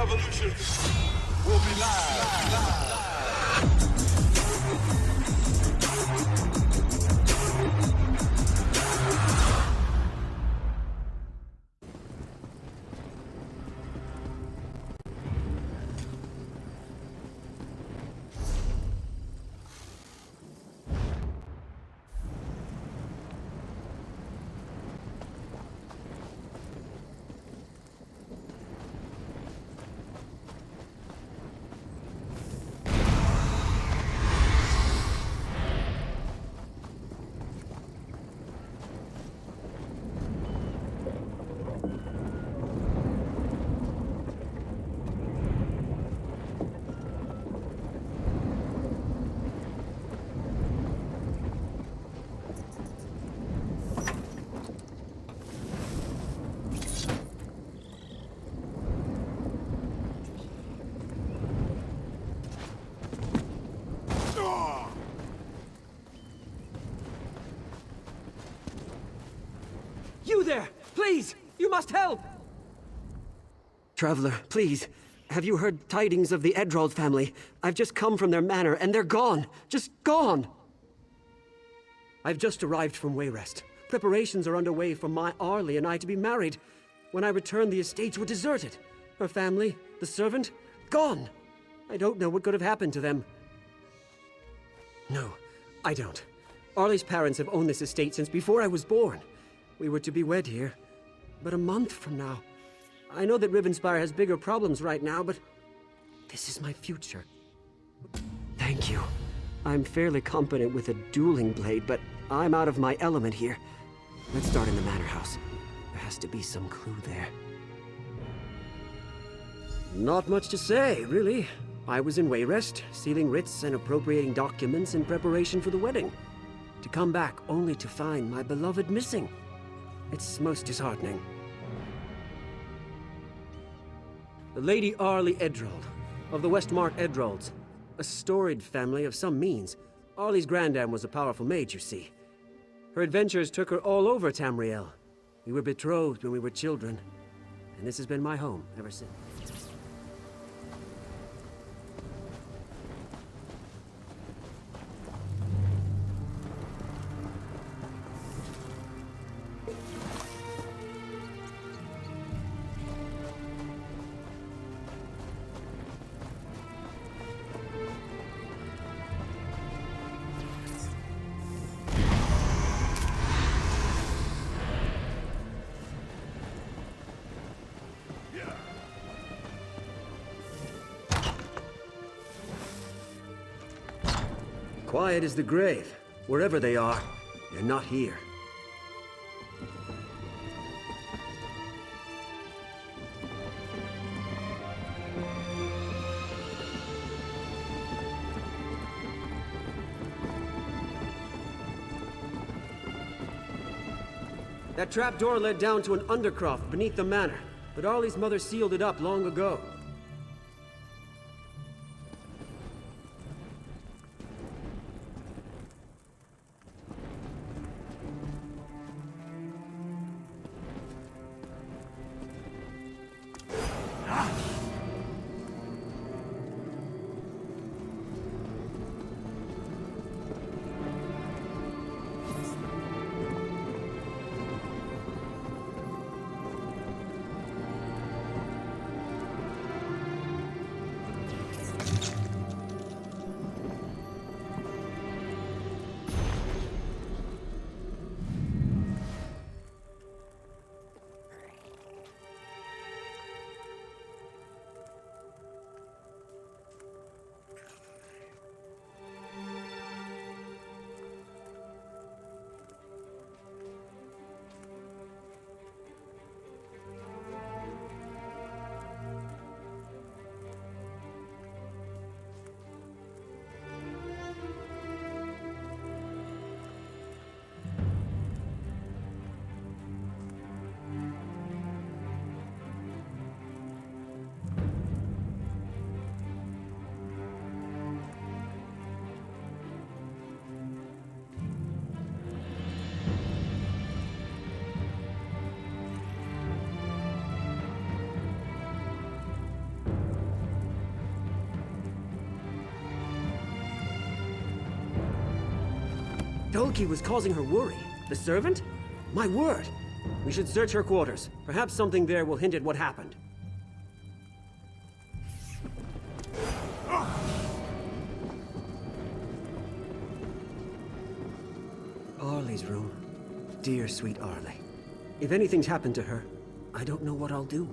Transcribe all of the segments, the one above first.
revolution will be live. You there! Please! You must help! Traveler, please. Have you heard tidings of the Edrold family? I've just come from their manor, and they're gone! Just gone! I've just arrived from Wayrest. Preparations are underway for my Arlie and I to be married. When I returned, the estates were deserted. Her family, the servant, gone! I don't know what could have happened to them. No, I don't. Arlie's parents have owned this estate since before I was born. We were to be wed here, but a month from now. I know that Rivenspire has bigger problems right now, but this is my future. Thank you. I'm fairly competent with a dueling blade, but I'm out of my element here. Let's start in the manor house. There has to be some clue there. Not much to say, really. I was in Wayrest, sealing writs and appropriating documents in preparation for the wedding. To come back only to find my beloved missing. It's most disheartening. The Lady Arlie Edrold, of the Westmark Edrolds. A storied family of some means. Arlie's granddam was a powerful mage, you see. Her adventures took her all over Tamriel. We were betrothed when we were children, and this has been my home ever since. Quiet as the grave. Wherever they are, they're not here. That trapdoor led down to an undercroft beneath the manor, but Arlie's mother sealed it up long ago. Dolki was causing her worry. The servant? My word! We should search her quarters. Perhaps something there will hint at what happened. Arlie's room. Dear sweet Arlie. If anything's happened to her, I don't know what I'll do.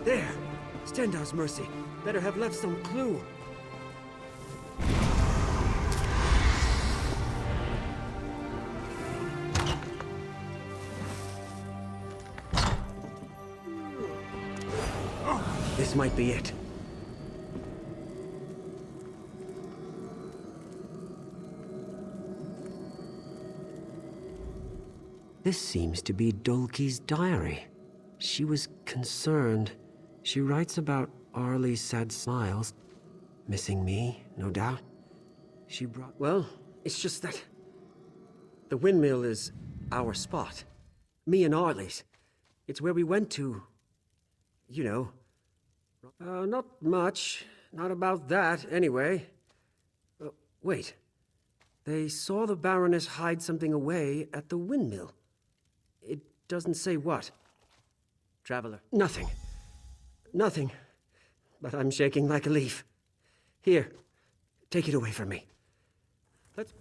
There! Stendhal's mercy. Better have left some clue. This might be it. This seems to be Dolki's diary. She was concerned. She writes about Arlie's sad smiles. Missing me, no doubt. She brought... Well, it's just that... The windmill is our spot. Me and Arlie's. It's where we went to... You know. Not much. Not about that, anyway. Wait. They saw the Baroness hide something away at the windmill. It doesn't say what. Traveler. Nothing. Nothing. But I'm shaking like a leaf. Here, take it away from me. Let's...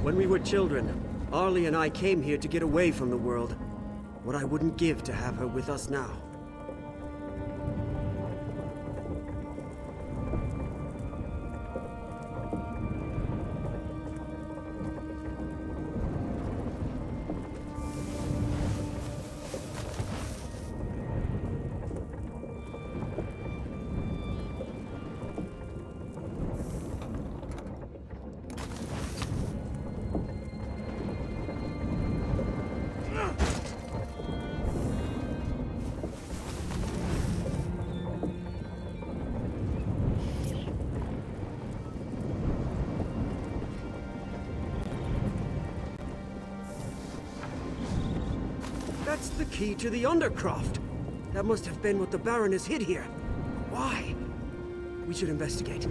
When we were children, Arlie and I came here to get away from the world. What I wouldn't give to have her with us now. That's the key to the Undercroft. That must have been what the Baroness hid here. Why? We should investigate.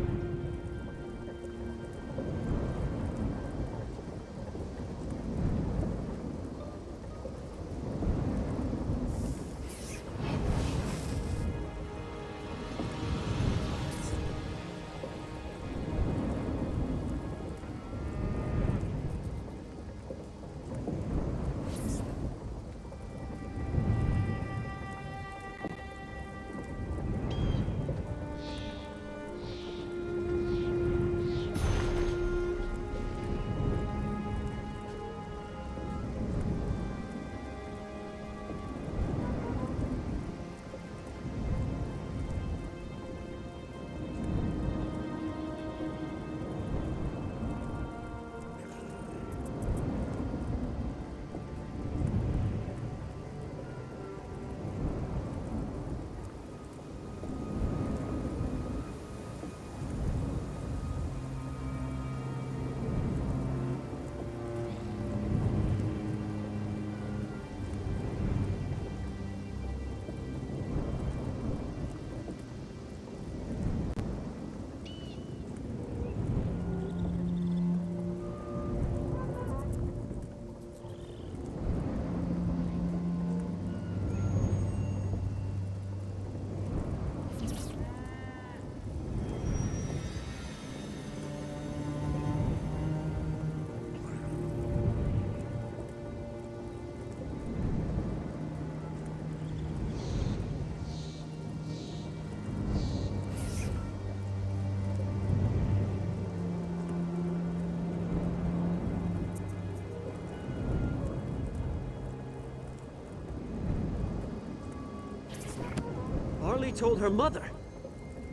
Arlie told her mother.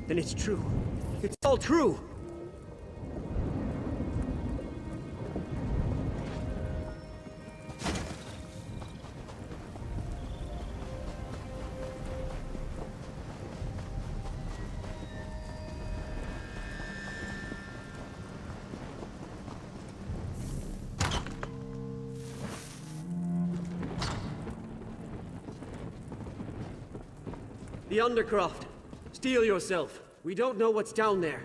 Then it's true. It's all true. The Undercroft. Steel yourself. We don't know what's down there.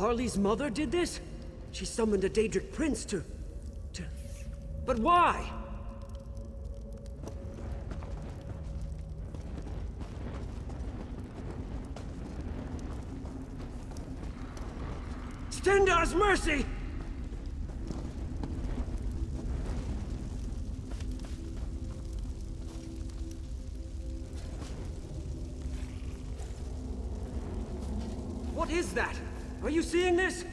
Arlie's mother did this? She summoned a Daedric prince to... But why? Stendar's mercy! What is that? Are you seeing this?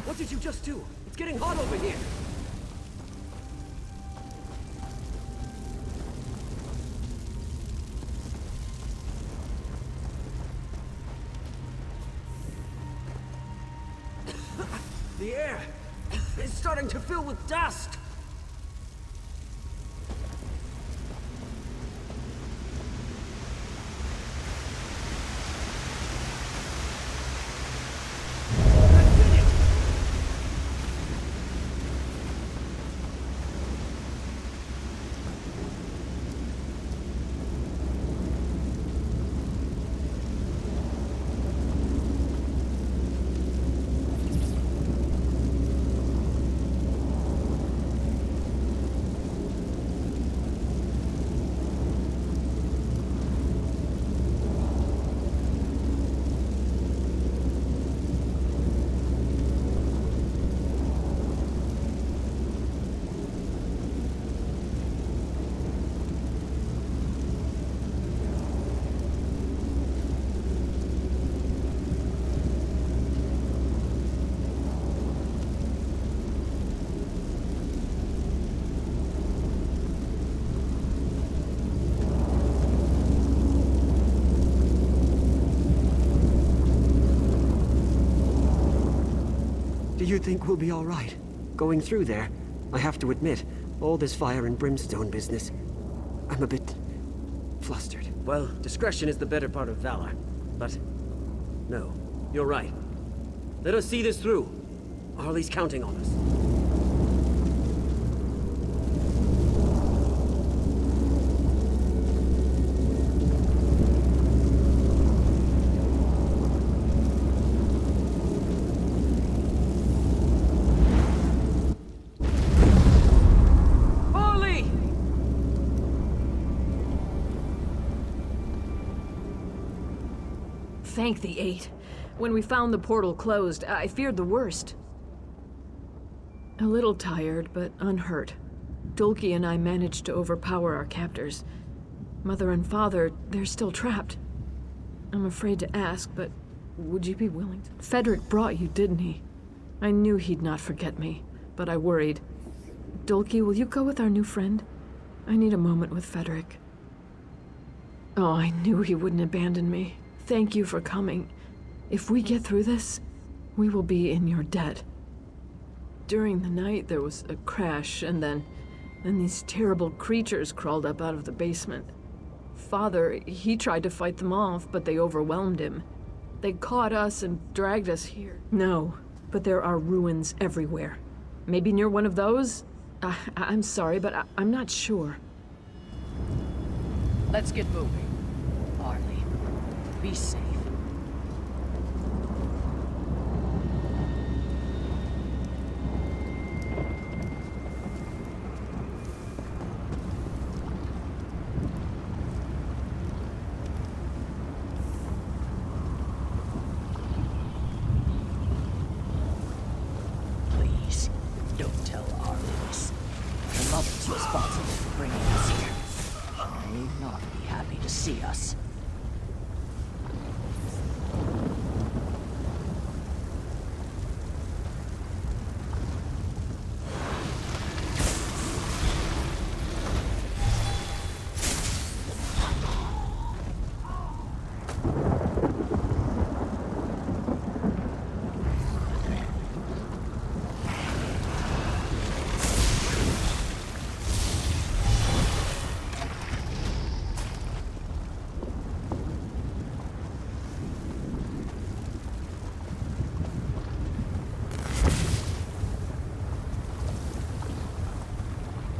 What did you just do? It's getting hot over here. The air is starting to fill with dust. You think we'll be all right? Going through there, I have to admit, all this fire and brimstone business, I'm a bit flustered. Well, discretion is the better part of valor. But no, you're right. Let us see this through. Arlie's counting on us. Thank the eight. When we found the portal closed, I feared the worst. A little tired, but unhurt. Dulcie and I managed to overpower our captors. Mother and Father, they're still trapped. I'm afraid to ask, but would you be willing to? Frederick brought you, didn't he? I knew he'd not forget me, but I worried. Dulcie, will you go with our new friend? I need a moment with Frederick. Oh, I knew he wouldn't abandon me. Thank you for coming. If we get through this, we will be in your debt. During the night, there was a crash, and then these terrible creatures crawled up out of the basement. Father, he tried to fight them off, but they overwhelmed him. They caught us and dragged us here. No, but there are ruins everywhere. Maybe near one of those? I'm sorry, but I'm not sure. Let's get moving. Arlie, be safe. Please, don't tell Arlie this. Her mother's responsible for bringing us here. She may not be happy to see us.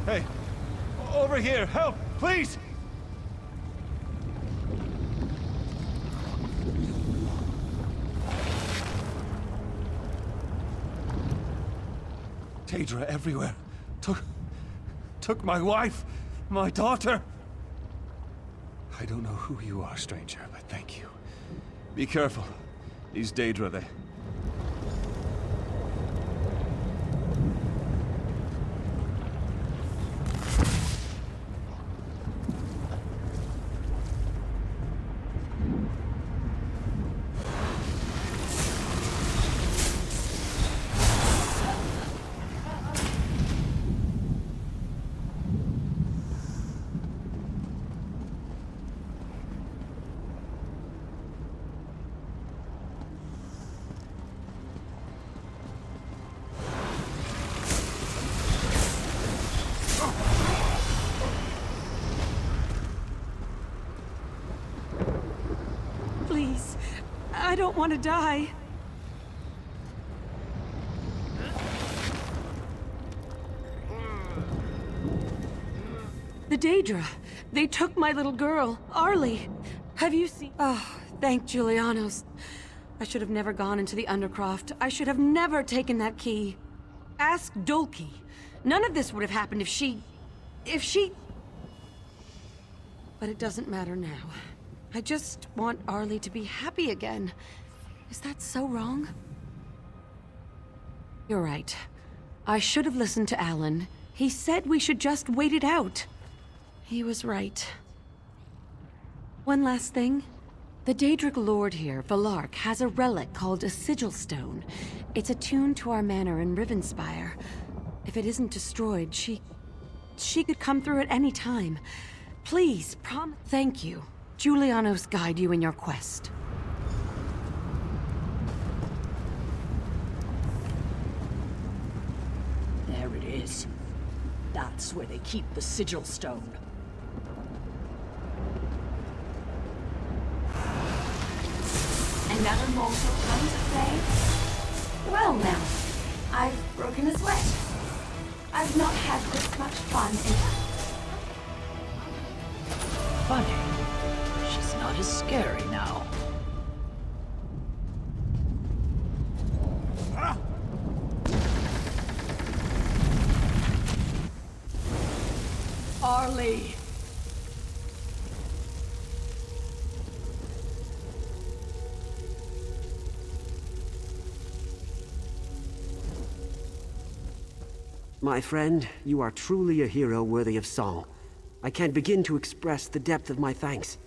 Hey, over here, help, please! Daedra everywhere. Took my wife, my daughter. I don't know who you are, stranger, but thank you. Be careful. These Daedra, they... Please, I don't want to die. The Daedra, they took my little girl, Arlie. Have you seen? Oh, thank Julianos. I should have never gone into the Undercroft. I should have never taken that key. Ask Dulcie. None of this would have happened if she... But it doesn't matter now. I just want Arlie to be happy again. Is that so wrong? You're right. I should have listened to Alan. He said we should just wait it out. He was right. One last thing. The Daedric Lord here, Valark, has a relic called a Sigil Stone. It's attuned to our manor in Rivenspire. If it isn't destroyed, she could come through at any time. Please, Thank you. Julianos guide you in your quest. this? That's where they keep the sigil stone. Another mortal come to play? Well now, I've broken a sweat. I've not had this much fun in... Funny. She's not as scary now. Arlie! My friend, you are truly a hero worthy of song. I can't begin to express the depth of my thanks.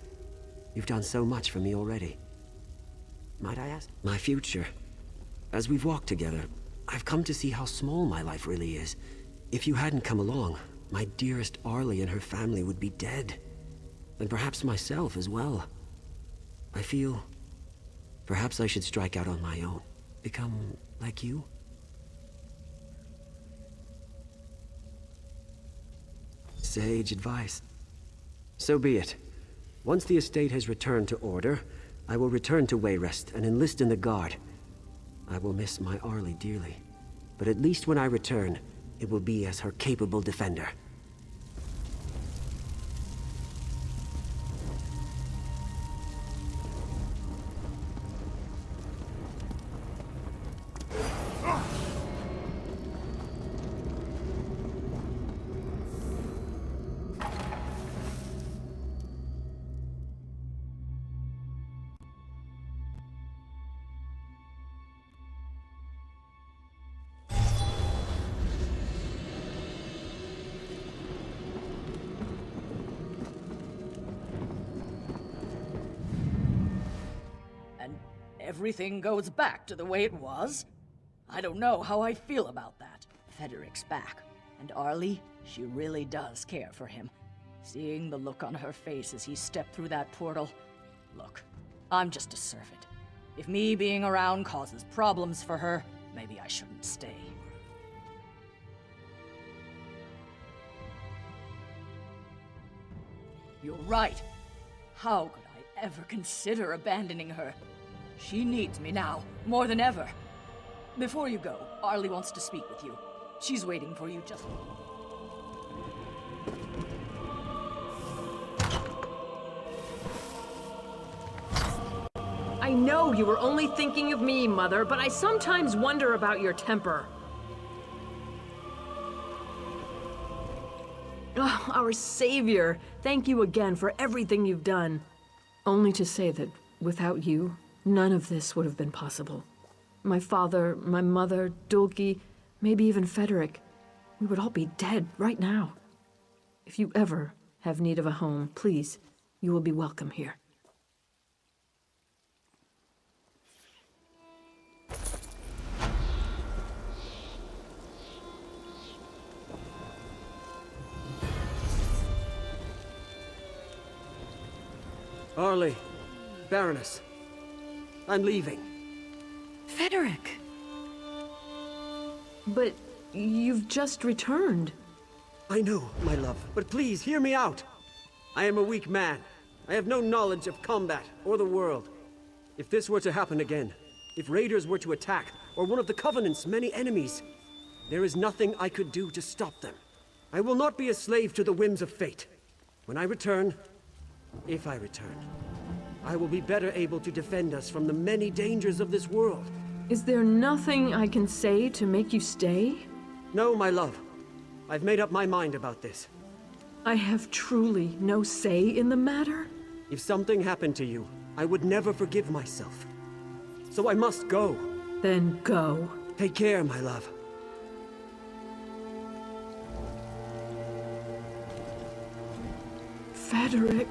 You've done so much for me already. Might I ask? My future. As we've walked together, I've come to see how small my life really is. If you hadn't come along, my dearest Arlie and her family would be dead. And perhaps myself as well. I feel... perhaps I should strike out on my own. Become like you? Sage advice. So be it. Once the estate has returned to order, I will return to Wayrest and enlist in the Guard. I will miss my Arlie dearly, but at least when I return, it will be as her capable defender. Everything goes back to the way it was? I don't know how I feel about that. Federic's back, and Arlie, she really does care for him. Seeing the look on her face as he stepped through that portal. Look, I'm just a servant. If me being around causes problems for her, maybe I shouldn't stay. You're right. How could I ever consider abandoning her? She needs me now, more than ever. Before you go, Arlie wants to speak with you. She's waiting for you just... I know you were only thinking of me, Mother, but I sometimes wonder about your temper. Oh, our savior, thank you again for everything you've done. Only to say that without you, none of this would have been possible. My father, my mother, Dulki, maybe even Federic. We would all be dead right now. If you ever have need of a home, please, you will be welcome here. Arlie, Baroness, I'm leaving. Federic! But you've just returned. I know, my love, but please hear me out. I am a weak man. I have no knowledge of combat or the world. If this were to happen again, if raiders were to attack, or one of the Covenant's many enemies, there is nothing I could do to stop them. I will not be a slave to the whims of fate. When I return, if I return, I will be better able to defend us from the many dangers of this world. Is there nothing I can say to make you stay? No, my love. I've made up my mind about this. I have truly no say in the matter? If something happened to you, I would never forgive myself. So I must go. Then go. Take care, my love. Federic.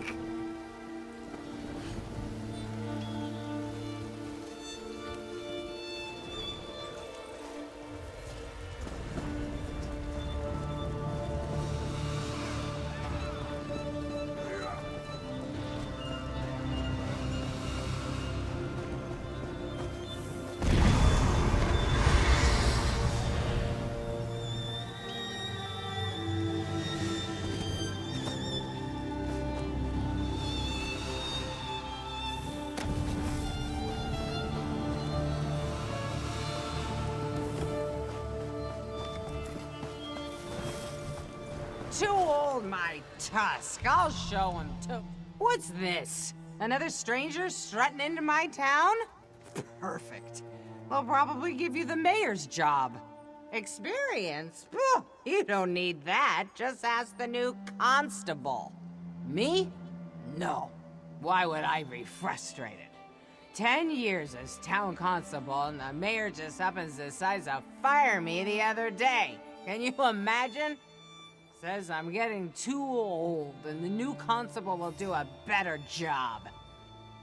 too old, my tusk. I'll show him too. What's this? Another stranger strutting into my town? Perfect. They'll probably give you the mayor's job. Experience? Phew, you don't need that. Just ask the new constable. Me? No. Why would I be frustrated? 10 years as town constable, and the mayor just up and decides to fire me the other day. Can you imagine? Says I'm getting too old, and the new constable will do a better job.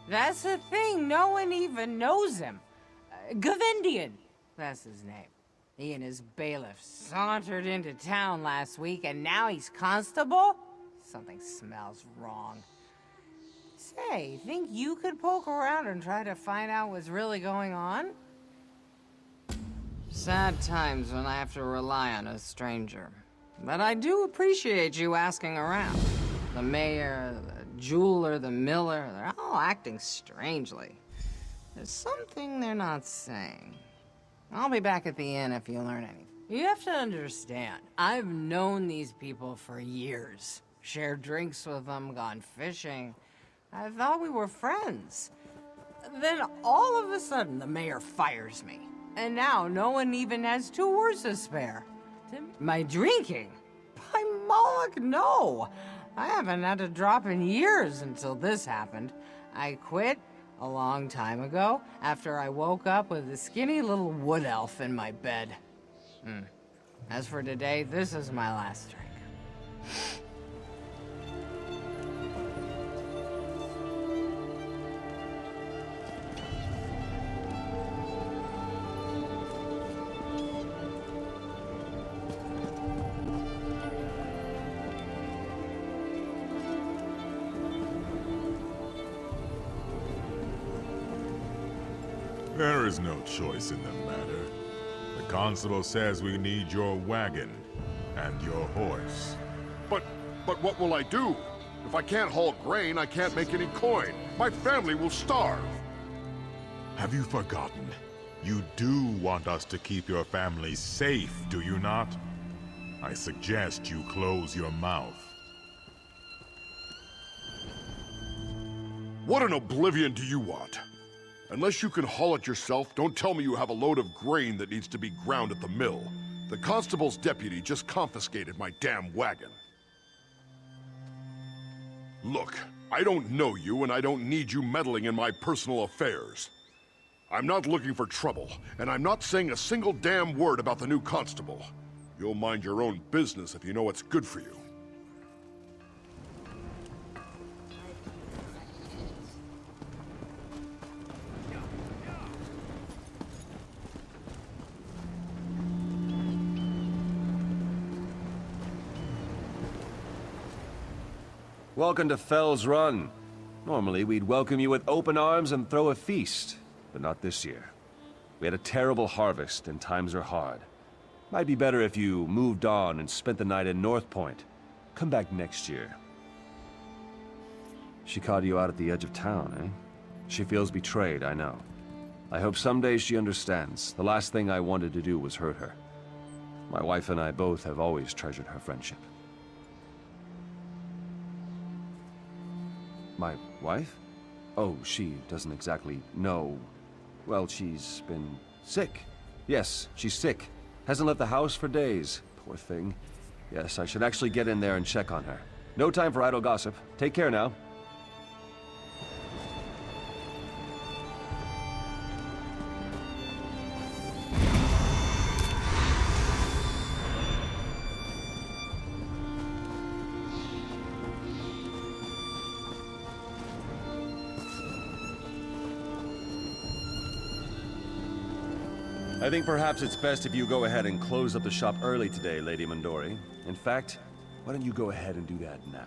That's the thing, no one even knows him. Gavendian, that's his name. He and his bailiff sauntered into town last week, and now he's constable? Something smells wrong. Say, think you could poke around and try to find out what's really going on? Sad times when I have to rely on a stranger. But I do appreciate you asking around. The mayor, the jeweler, the miller, they're all acting strangely. There's something they're not saying. I'll be back at the inn if you learn anything. You have to understand, I've known these people for years. Shared drinks with them, gone fishing. I thought we were friends. Then all of a sudden, the mayor fires me. And now no one even has 2 words to spare. My drinking? By Moloch, no. I haven't had a drop in years until this happened. I quit a long time ago after I woke up with a skinny little wood elf in my bed. As for today, this is my last drink. There is no choice in the matter. The constable says we need your wagon and your horse. But what will I do? If I can't haul grain, I can't make any coin. My family will starve. Have you forgotten? You do want us to keep your family safe, do you not? I suggest you close your mouth. What in oblivion do you want? Unless you can haul it yourself, don't tell me you have a load of grain that needs to be ground at the mill. The constable's deputy just confiscated my damn wagon. Look, I don't know you and I don't need you meddling in my personal affairs. I'm not looking for trouble, and I'm not saying a single damn word about the new constable. You'll mind your own business if you know what's good for you. Welcome to Fell's Run. Normally, we'd welcome you with open arms and throw a feast, but not this year. We had a terrible harvest, and times are hard. Might be better if you moved on and spent the night in North Point. Come back next year. She caught you out at the edge of town, eh? She feels betrayed, I know. I hope someday she understands. The last thing I wanted to do was hurt her. My wife and I both have always treasured her friendship. My wife? Oh, she doesn't exactly know. Well, she's been sick. Yes, she's sick. Hasn't left the house for days. Poor thing. Yes, I should actually get in there and check on her. No time for idle gossip. Take care now. I think perhaps it's best if you go ahead and close up the shop early today, Lady Mondori. In fact, why don't you go ahead and do that now?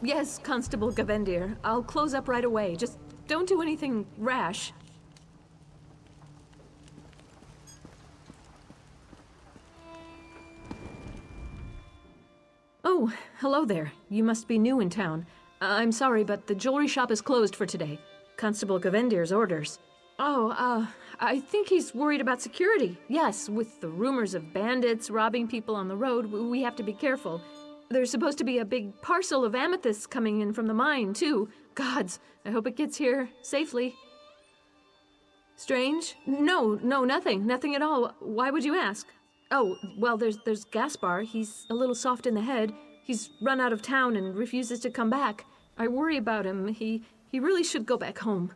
Yes, Constable Gavendir. I'll close up right away. Just don't do anything rash. Oh, hello there. You must be new in town. I'm sorry, but the jewelry shop is closed for today. Constable Gavendir's orders. I think he's worried about security. Yes, with the rumors of bandits robbing people on the road, we have to be careful. There's supposed to be a big parcel of amethysts coming in from the mine, too. Gods, I hope it gets here safely. Strange? No, nothing. Nothing at all. Why would you ask? Oh, well, there's Gaspar. He's a little soft in the head. He's run out of town and refuses to come back. I worry about him. He really should go back home.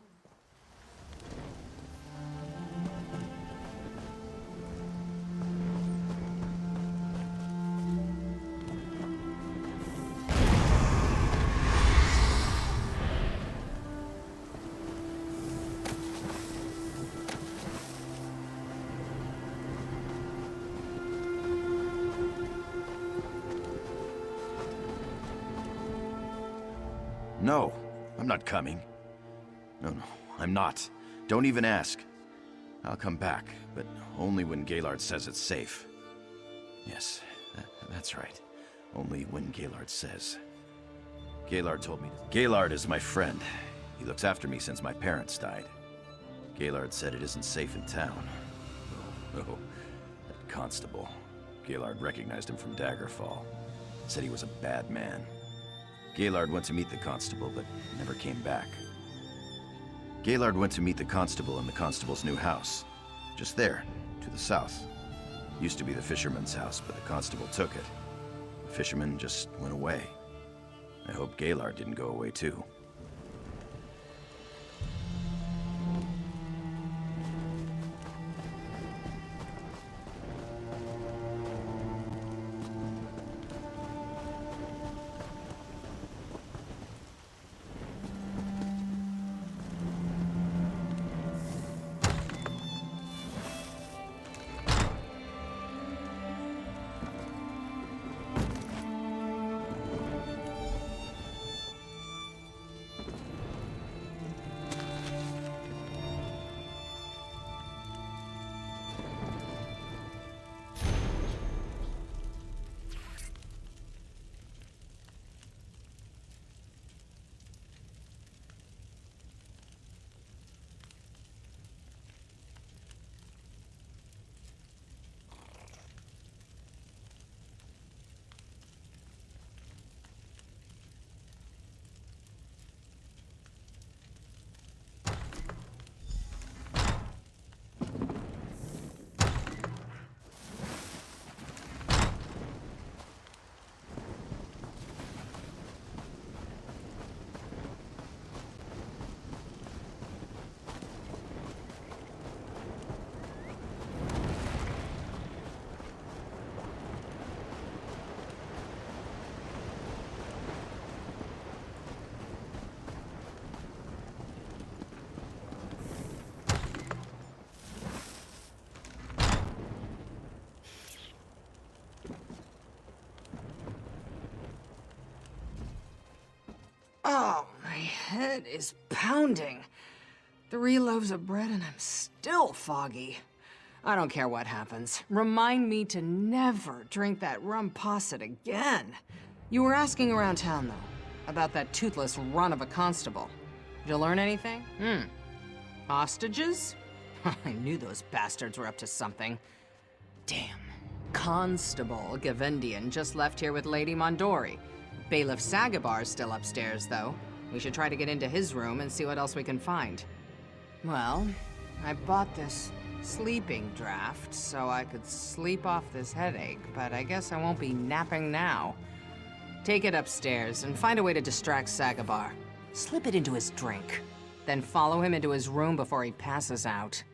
No, I'm not coming. No, I'm not. Don't even ask. I'll come back, but only when Gaylord says it's safe. Yes, that's right. Only when Gaylord says. Gaylord told me to. Gaylord is my friend. He looks after me since my parents died. Gaylord said it isn't safe in town. Oh, that constable. Gaylord recognized him from Daggerfall. Said he was a bad man. Gaylord went to meet the constable, but never came back. Gaylord went to meet the constable in the constable's new house. Just there, to the south. Used to be the fisherman's house, but the constable took it. The fisherman just went away. I hope Gaylord didn't go away too. Oh, my head is pounding. 3 loaves of bread and I'm still foggy. I don't care what happens. Remind me to never drink that rum posset again. You were asking around town, though, about that toothless run of a constable. Did you learn anything? Hostages? I knew those bastards were up to something. Damn. Constable Gavendian just left here with Lady Mondori. Bailiff Sagabar's still upstairs, though. We should try to get into his room and see what else we can find. Well, I bought this sleeping draft so I could sleep off this headache, but I guess I won't be napping now. Take it upstairs and find a way to distract Sagabar. Slip it into his drink. Then follow him into his room before he passes out.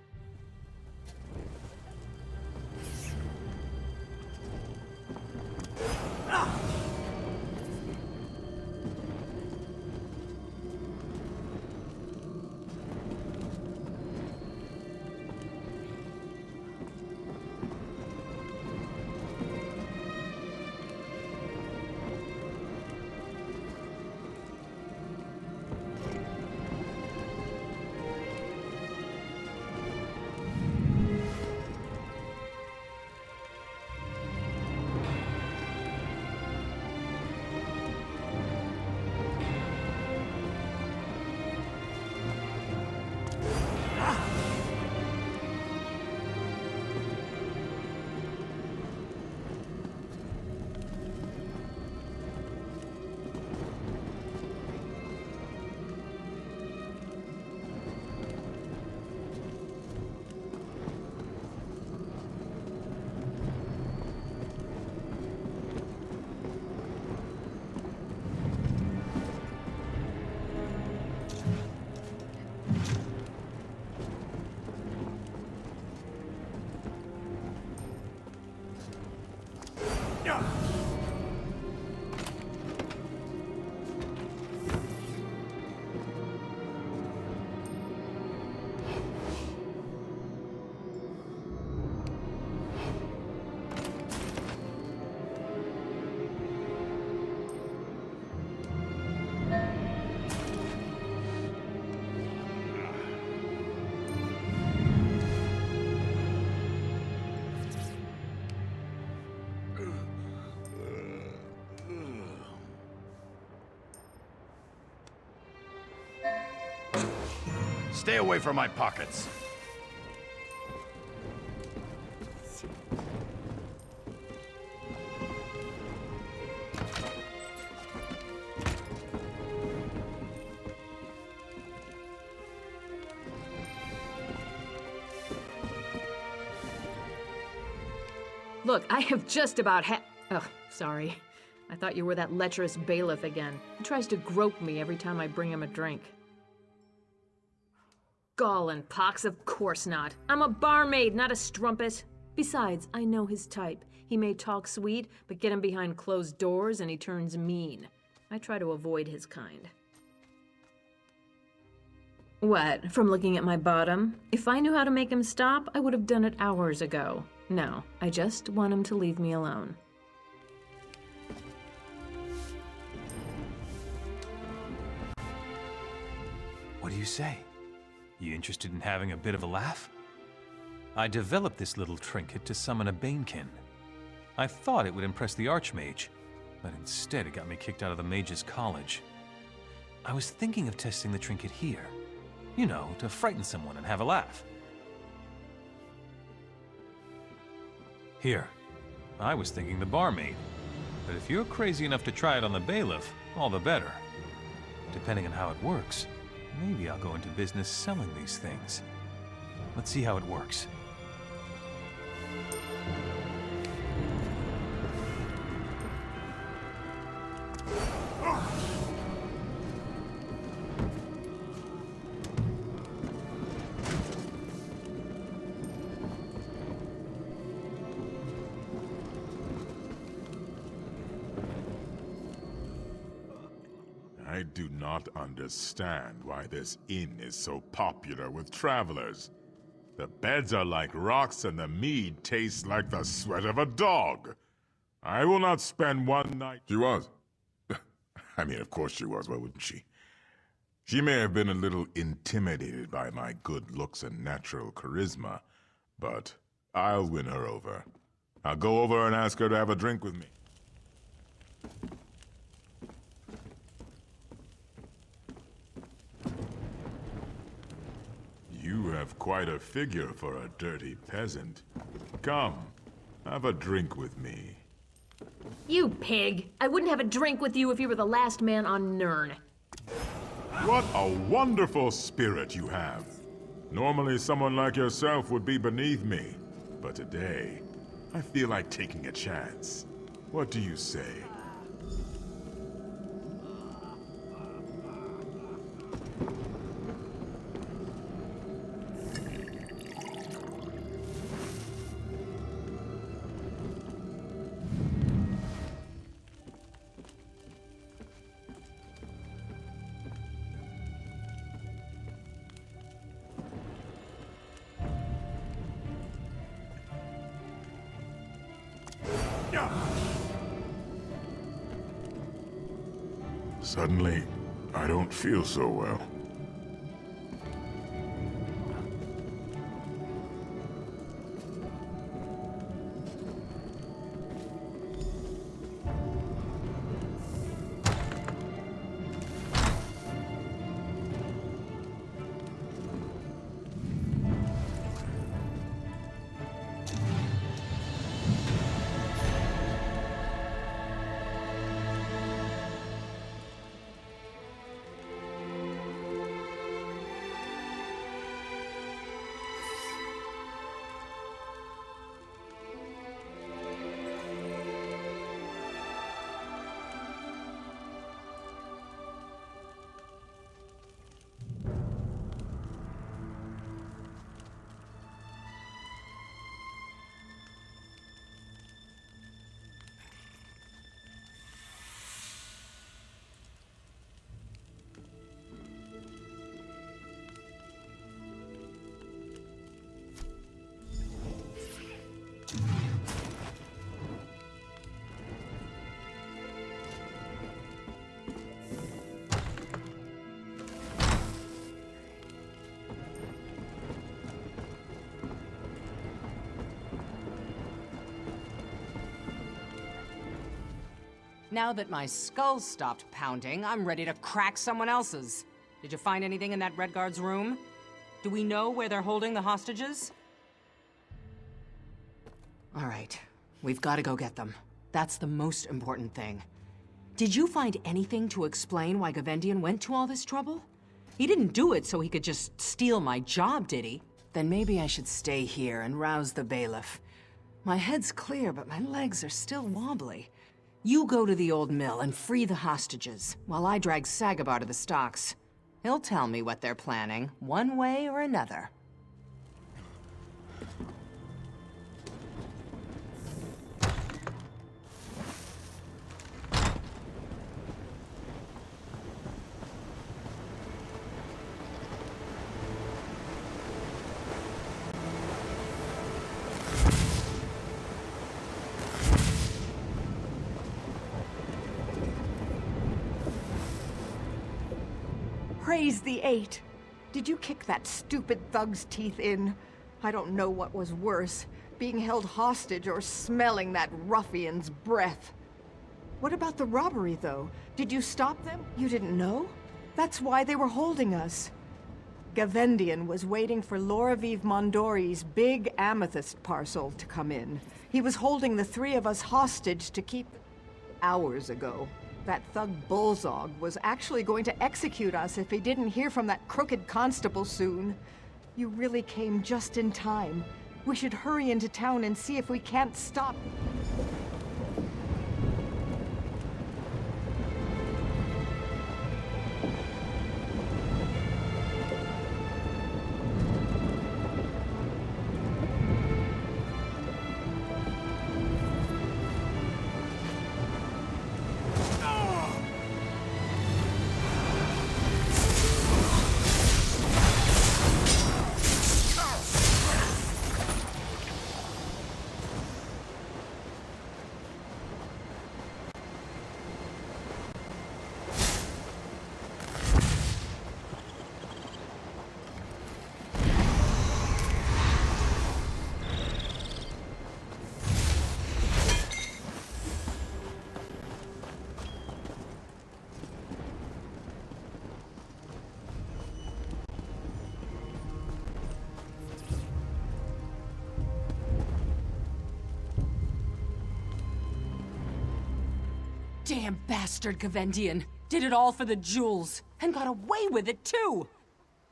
Stay away from my pockets. Look, I have just about Oh, sorry. I thought you were that lecherous bailiff again. He tries to grope me every time I bring him a drink. Gall and pox, of course not. I'm a barmaid, not a strumpet. Besides, I know his type. He may talk sweet, but get him behind closed doors and he turns mean. I try to avoid his kind. What, from looking at my bottom? If I knew how to make him stop, I would have done it hours ago. No, I just want him to leave me alone. What do you say? You interested in having a bit of a laugh? I developed this little trinket to summon a Banekin. I thought it would impress the Archmage, but instead it got me kicked out of the Mage's College. I was thinking of testing the trinket here. You know, to frighten someone and have a laugh. Here. I was thinking the barmaid. But if you're crazy enough to try it on the bailiff, all the better. Depending on how it works, maybe I'll go into business selling these things. Let's see how it works. I do not understand why this inn is so popular with travelers. The beds are like rocks and the mead tastes like the sweat of a dog. I will not spend one night— She was. I mean, of course she was, why wouldn't she? She may have been a little intimidated by my good looks and natural charisma, but I'll win her over. I'll go over and ask her to have a drink with me. You have quite a figure for a dirty peasant. Come, have a drink with me. You pig! I wouldn't have a drink with you if you were the last man on Nirn. What a wonderful spirit you have. Normally someone like yourself would be beneath me, but today, I feel like taking a chance. What do you say? Suddenly, I don't feel so well. Now that my skull stopped pounding, I'm ready to crack someone else's. Did you find anything in that Red Guard's room? Do we know where they're holding the hostages? All right, we've got to go get them. That's the most important thing. Did you find anything to explain why Gavendian went to all this trouble? He didn't do it so he could just steal my job, did he? Then maybe I should stay here and rouse the bailiff. My head's clear, but my legs are still wobbly. You go to the old mill and free the hostages, while I drag Sagabar to the stocks. He'll tell me what they're planning, one way or another. Praise the Eight! Did you kick that stupid thug's teeth in? I don't know what was worse, being held hostage or smelling that ruffian's breath. What about the robbery, though? Did you stop them? You didn't know? That's why they were holding us. Gavendian was waiting for Loraviv Mondori's big amethyst parcel to come in. He was holding the three of us hostage to keep... Hours ago. That thug Bullzog was actually going to execute us if he didn't hear from that crooked constable soon. You really came just in time. We should hurry into town and see if we can't stop... Damn bastard Gavendian! Did it all for the jewels, and got away with it too!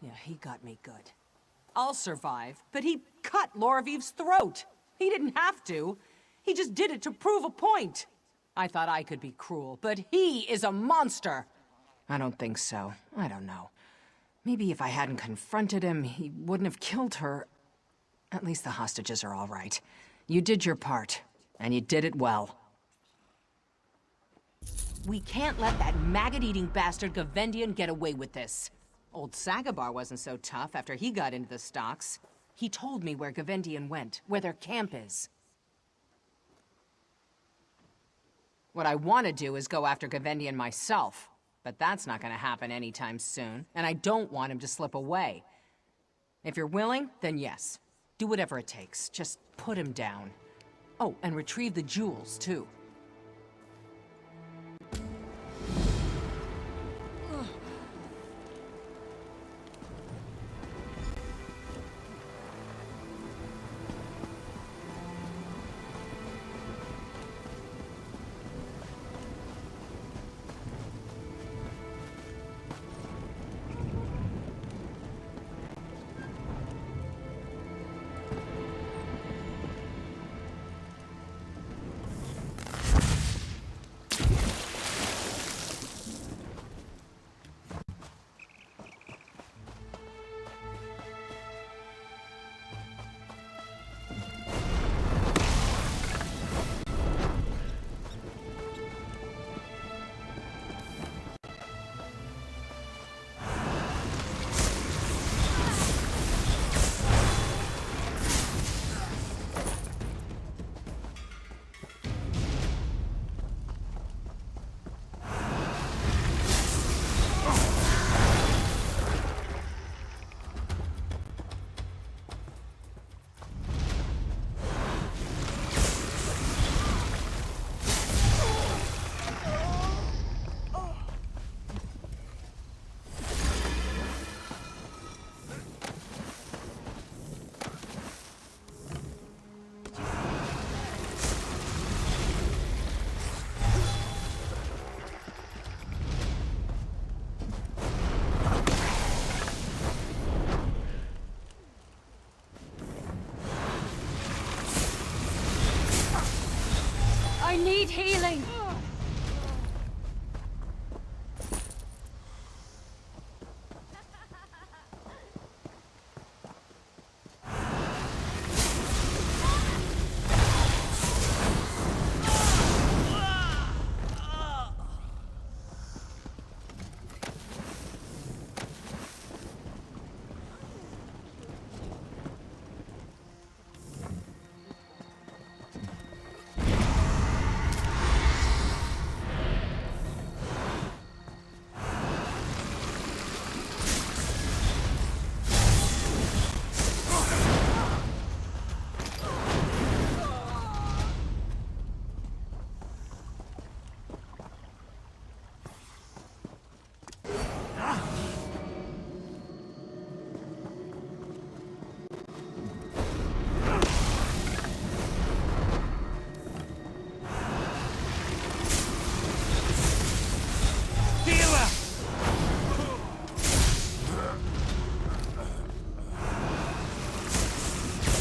Yeah, he got me good. I'll survive, but he cut Loraviv's throat! He didn't have to. He just did it to prove a point. I thought I could be cruel, but he is a monster! I don't think so. I don't know. Maybe if I hadn't confronted him, he wouldn't have killed her. At least the hostages are all right. You did your part, and you did it well. We can't let that maggot-eating bastard Gavendian get away with this. Old Sagabar wasn't so tough after he got into the stocks. He told me where Gavendian went, where their camp is. What I want to do is go after Gavendian myself, but that's not going to happen anytime soon, and I don't want him to slip away. If you're willing, then yes. Do whatever it takes. Just put him down. Oh, and retrieve the jewels, too. I need healing!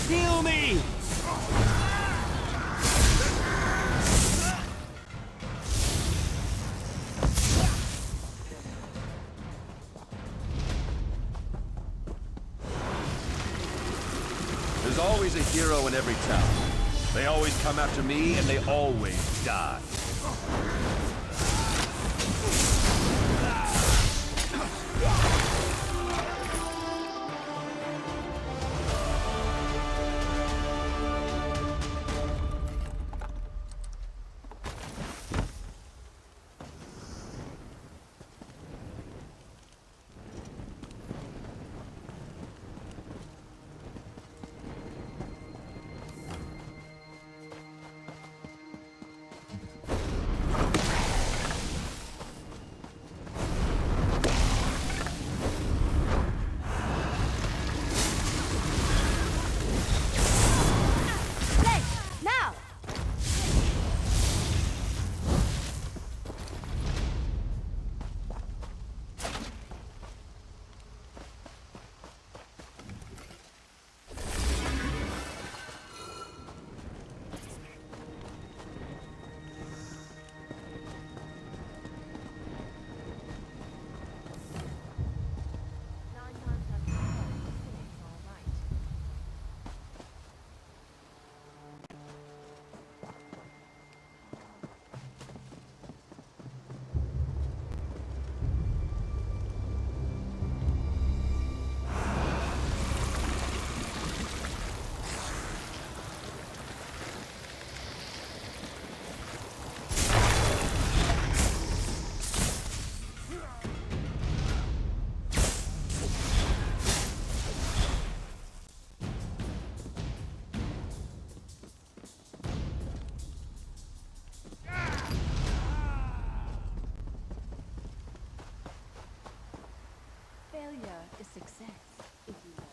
Heal me! There's always a hero in every town. They always come after me, and they always die. Failure is success, if you will.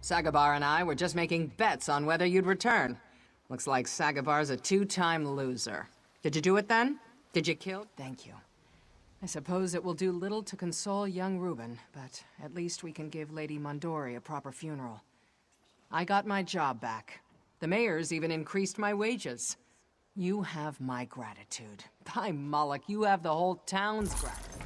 Sagabar and I were just making bets on whether you'd return. Looks like Sagabar's a two-time loser. Did you do it then? Did you kill? Thank you. I suppose it will do little to console young Reuben, but at least we can give Lady Mondori a proper funeral. I got my job back. The mayor's even increased my wages. You have my gratitude. By Moloch, you have the whole town's gratitude.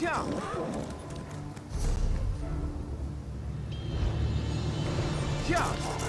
Yeah. Yeah.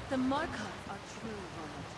The Markov are true royalty.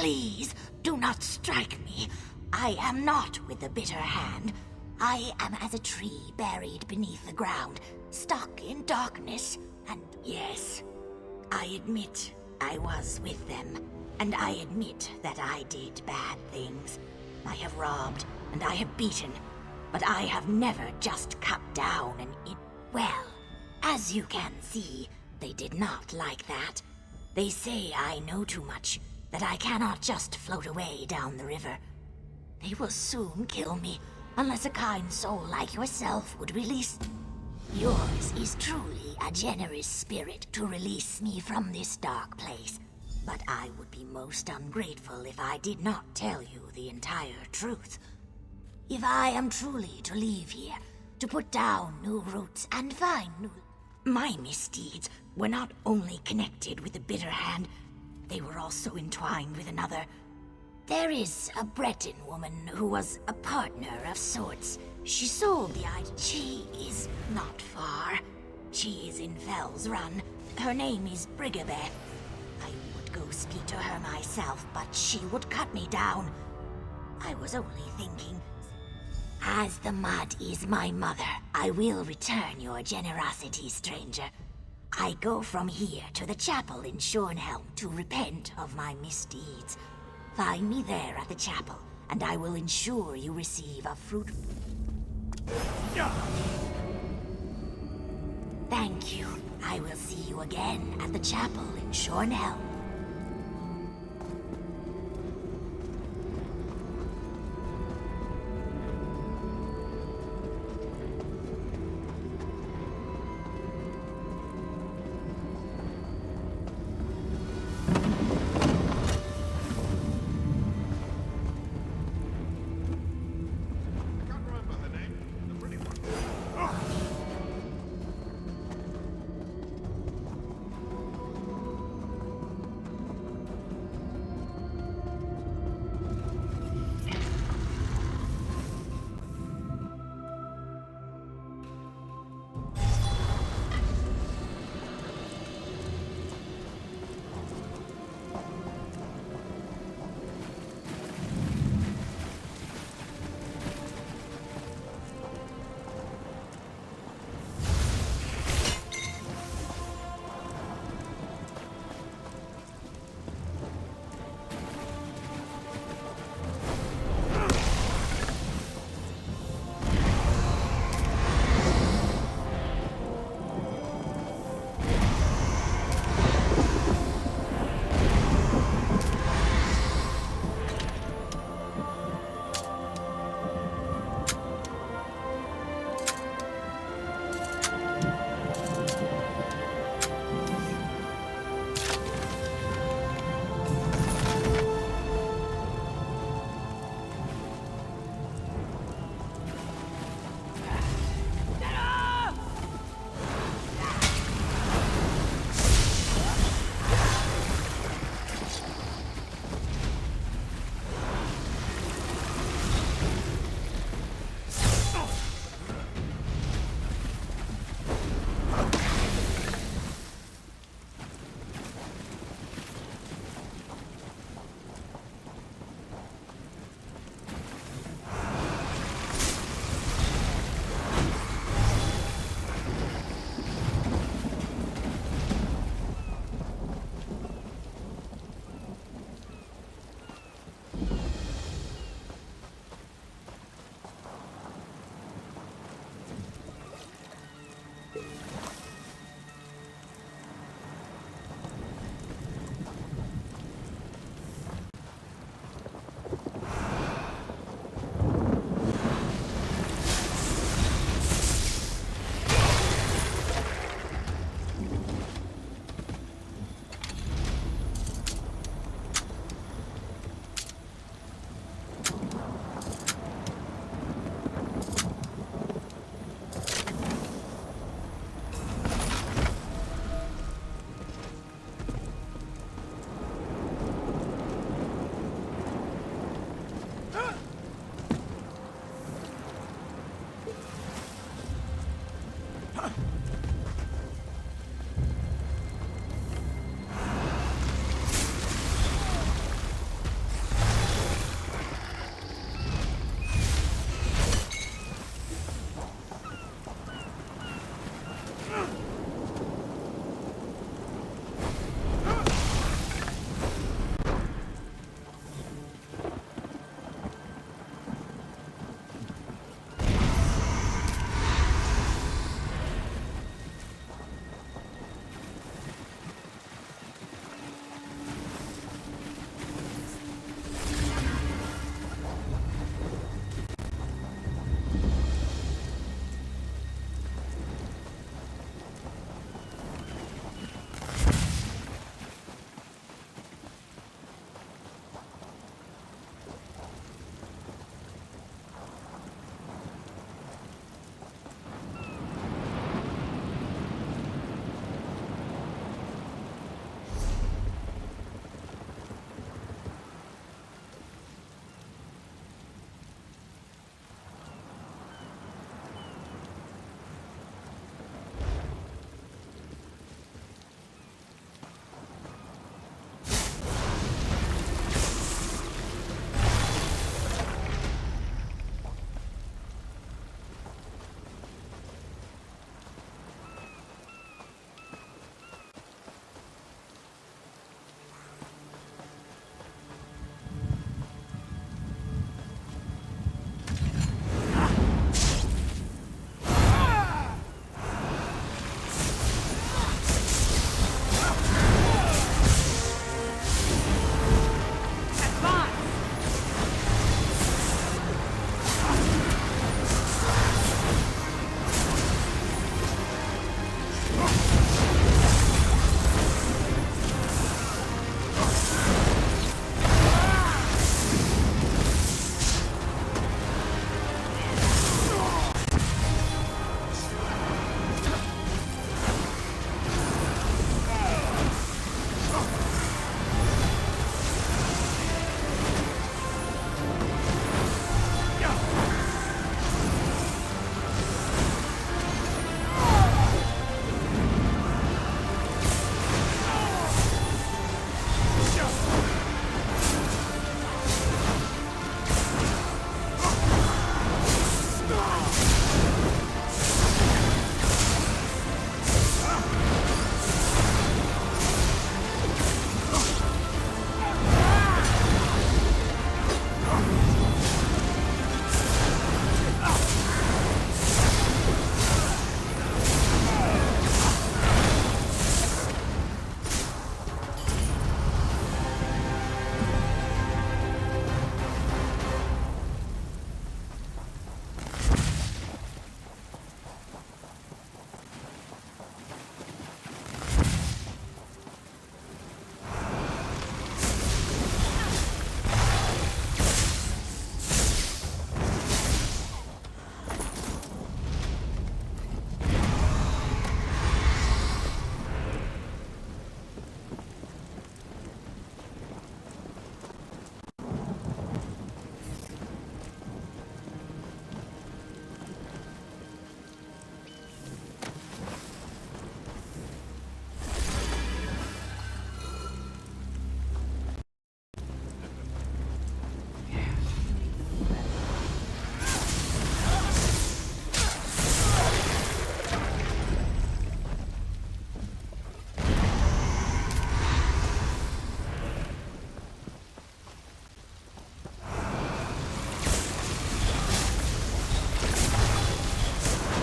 Please, do not strike me. I am not with the bitter hand. I am as a tree buried beneath the ground, stuck in darkness. And yes, I admit I was with them. And I admit that I did bad things. I have robbed, and I have beaten. But I have never just cut down and well, as you can see, they did not like that. They say I know too much, that I cannot just float away down the river. They will soon kill me, unless a kind soul like yourself would release... Yours is truly a generous spirit to release me from this dark place. But I would be most ungrateful if I did not tell you the entire truth. If I am truly to leave here, to put down new roots and find new... My misdeeds were not only connected with the bitter hand, they were also entwined with another. There is a Breton woman who was a partner of sorts. She sold the item. She is not far. She is in Fell's Run. Her name is Brigabeth. I would go speak to her myself, but she would cut me down. I was only thinking... As the mud is my mother, I will return your generosity, stranger. I go from here to the chapel in Shornhelm to repent of my misdeeds. Find me there at the chapel, and I will ensure you receive a fruitful... Thank you. I will see you again at the chapel in Shornhelm.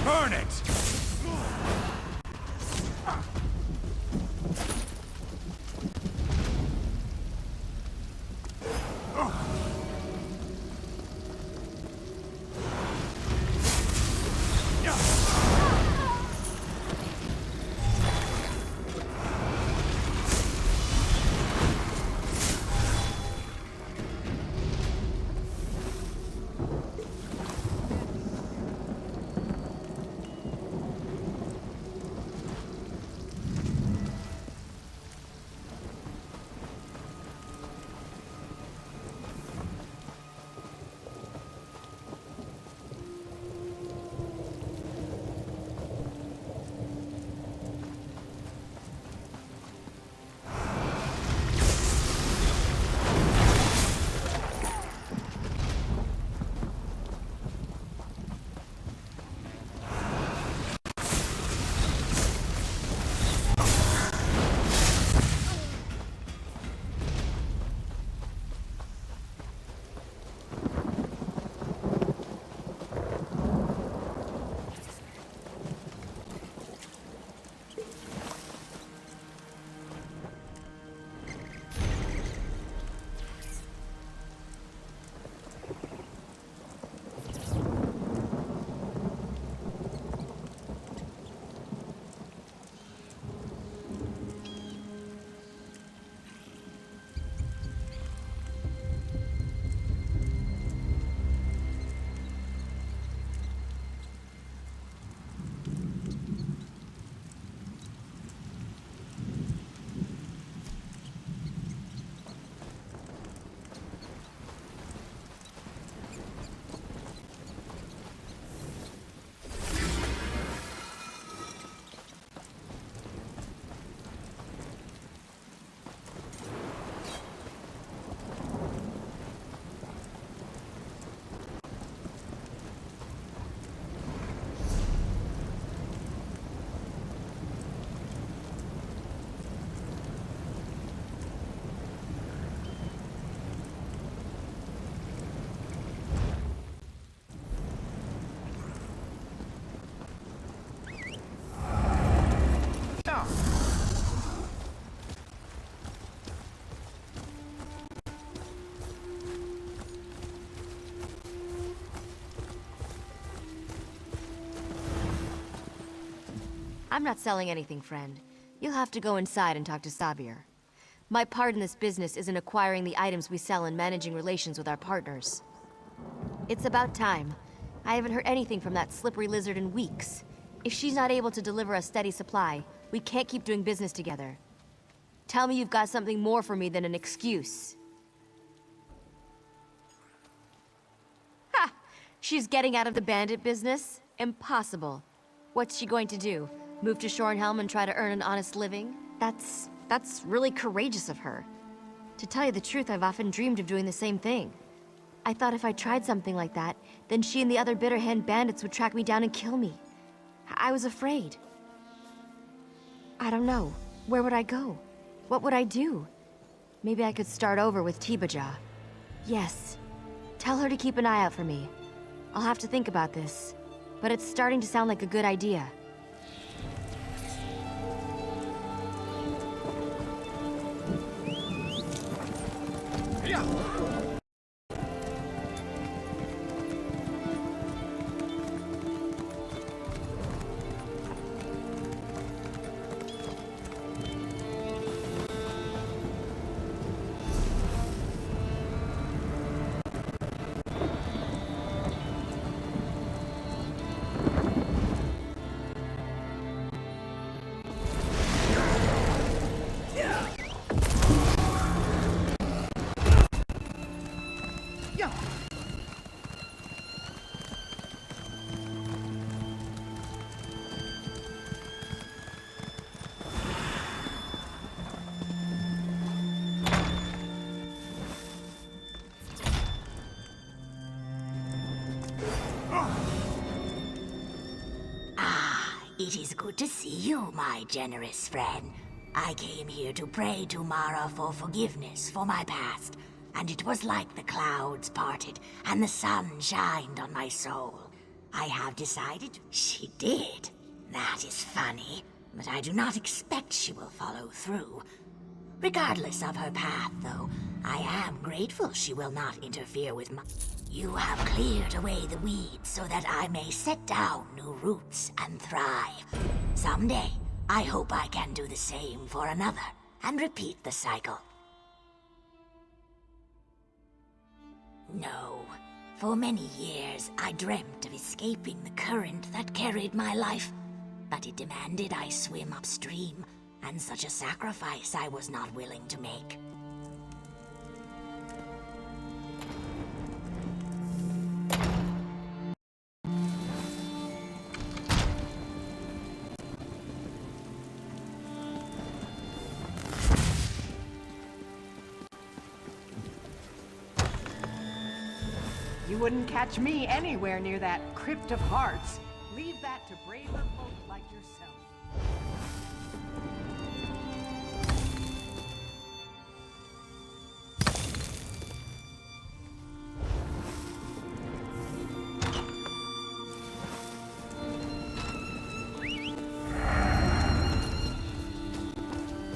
burn it! I'm not selling anything, friend. You'll have to go inside and talk to Sabir. My part in this business is in acquiring the items we sell and managing relations with our partners. It's about time. I haven't heard anything from that slippery lizard in weeks. If she's not able to deliver a steady supply, we can't keep doing business together. Tell me you've got something more for me than an excuse. Ha! She's getting out of the bandit business? Impossible. What's she going to do? Move to Shornhelm and try to earn an honest living? That's really courageous of her. To tell you the truth, I've often dreamed of doing the same thing. I thought if I tried something like that, then she and the other Bitterhand bandits would track me down and kill me. I was afraid. I don't know. Where would I go? What would I do? Maybe I could start over with Tibajah. Yes. Tell her to keep an eye out for me. I'll have to think about this. But it's starting to sound like a good idea. It is good to see you, my generous friend. I came here to pray to Mara for forgiveness for my past, and it was like the clouds parted and the sun shined on my soul. I have decided she did. That is funny, but I do not expect she will follow through. Regardless of her path, though, I am grateful she will not interfere with my... You have cleared away the weeds so that I may set down new roots and thrive. Someday, I hope I can do the same for another and repeat the cycle. No. For many years, I dreamt of escaping the current that carried my life, but it demanded I swim upstream, and such a sacrifice I was not willing to make. You wouldn't catch me anywhere near that Crypt of Hearts. Leave that to braver folk like yourself.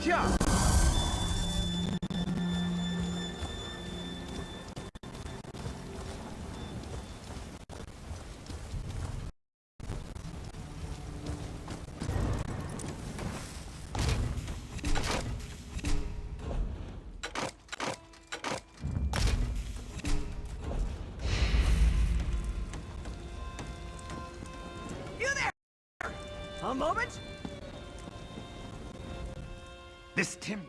Jump! A moment? This Tim...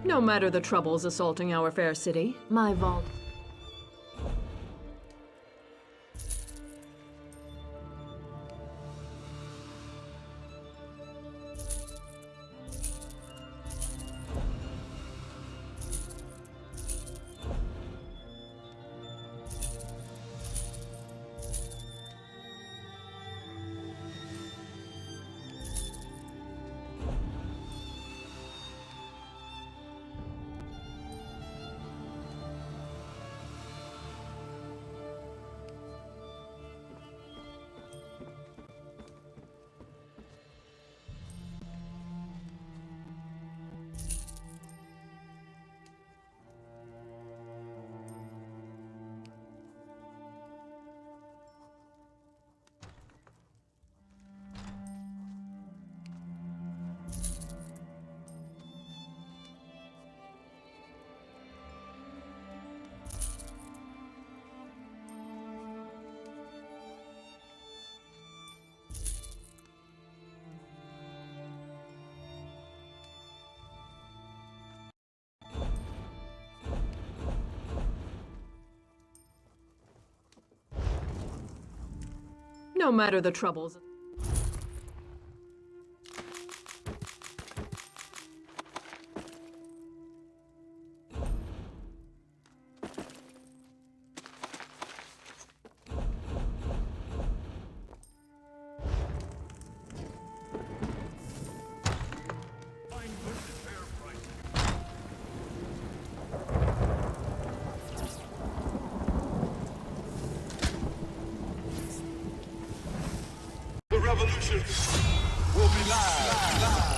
No matter the troubles assaulting our fair city, my vault... No matter the troubles... Revolution will be live.